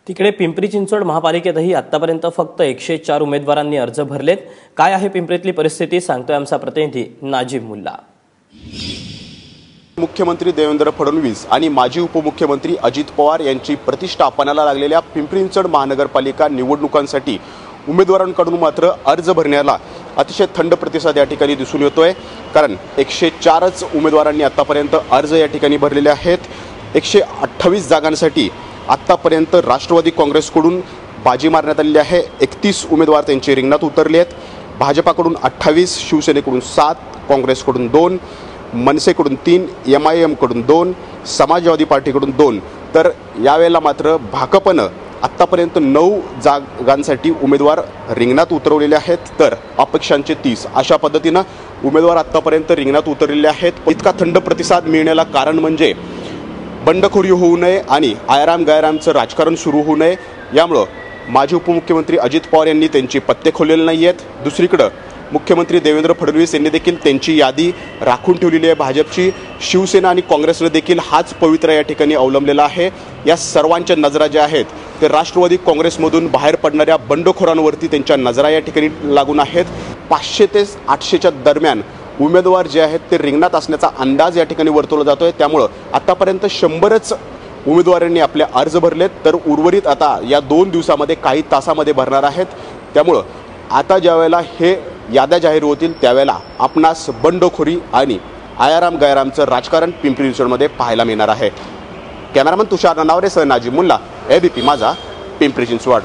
तिकडे पिंपरी चिंचवड महापालिकेतही आतापर्यंत फक्त 104 उमेदवारांनी अर्ज भरलेत। काय आहे पिंपरीतली परिस्थिती सांगतोय आमचा प्रतिनिधी नाजिब मुल्ला। मुख्यमंत्री देवेंद्र फडणवीस आणि माजी उपमुख्यमंत्री अजित पवार यांची प्रतिष्ठा पणाला लागलेल्या पिंपरी चिंचवड महानगरपालिका निवडणुकांसाठी उमेदवारांकडून मात्र अर्ज भरण्याला अतिशय थंड प्रतिसाद या ठिकाणी दिसून येतोय। कारण 104च उमेदवारांनी आतापर्यंत अर्ज या ठिकाणी भरलेले आहेत। 128 जागांसाठी आतापर्यंत राष्ट्रवादी काँग्रेसकडून बाजी मारण्यात आलेली आहे। 31 उमेदवार त्यांचे रिंगणात उतरले आहेत। भाजपाकडून 28, शिवसेनेकडून 7, काँग्रेसकडून 2, मनसेकडून 3, MIM कडून 2, समाजवादी पार्टीकडून 2, तर यावेळेला मात्र भाकपनं आतापर्यंत 9 जागांसाठी उमेदवार रिंगणात उतरवलेले आहेत। तर अपेक्षांचे 30 अशा पद्धतीनं उमेदवार आतापर्यंत रिंगणात उतरलेले आहेत। इतका थंड प्रतिसाद मिळण्याला कारण म्हणजे बंडखोरी होऊ नये आणि आयराम गायरामचं राजकारण सुरू होऊ नये, यामुळं माजी उपमुख्यमंत्री अजित पवार यांनी त्यांची पत्ते खोललेले नाही आहेत। दुसरीकडं मुख्यमंत्री देवेंद्र फडणवीस यांनी देखील त्यांची यादी राखून ठेवलेली आहे भाजपची। शिवसेना आणि काँग्रेसने देखील हाच पवित्रा या ठिकाणी अवलंबलेला आहे। या सर्वांच्या नजरा ज्या आहेत ते राष्ट्रवादी काँग्रेसमधून बाहेर पडणाऱ्या बंडखोरांवरती त्यांच्या नजरा या ठिकाणी लागून आहेत। 500 ते 800च्या दरम्यान उमेदवार जे आहेत ते रिंगणात असण्याचा अंदाज या ठिकाणी वर्तवला जातोय। त्यामुळं आतापर्यंत 100च उमेदवारांनी आपले अर्ज भरलेत, तर उर्वरित आता या 2 दिवसामध्ये काही तासामध्ये भरणार आहेत। त्यामुळं आता ज्यावेळेला हे याद्या जाहीर होतील त्यावेळेला आपणास बंडखोरी आणि आयाराम गायरामचं राजकारण पिंपरी चिंचवडमध्ये पाहायला मिळणार आहे। कॅमेरामन तुषार ननावरे सह नाजिब मुल्ला, ABP माझा, पिंपरी चिंचवड।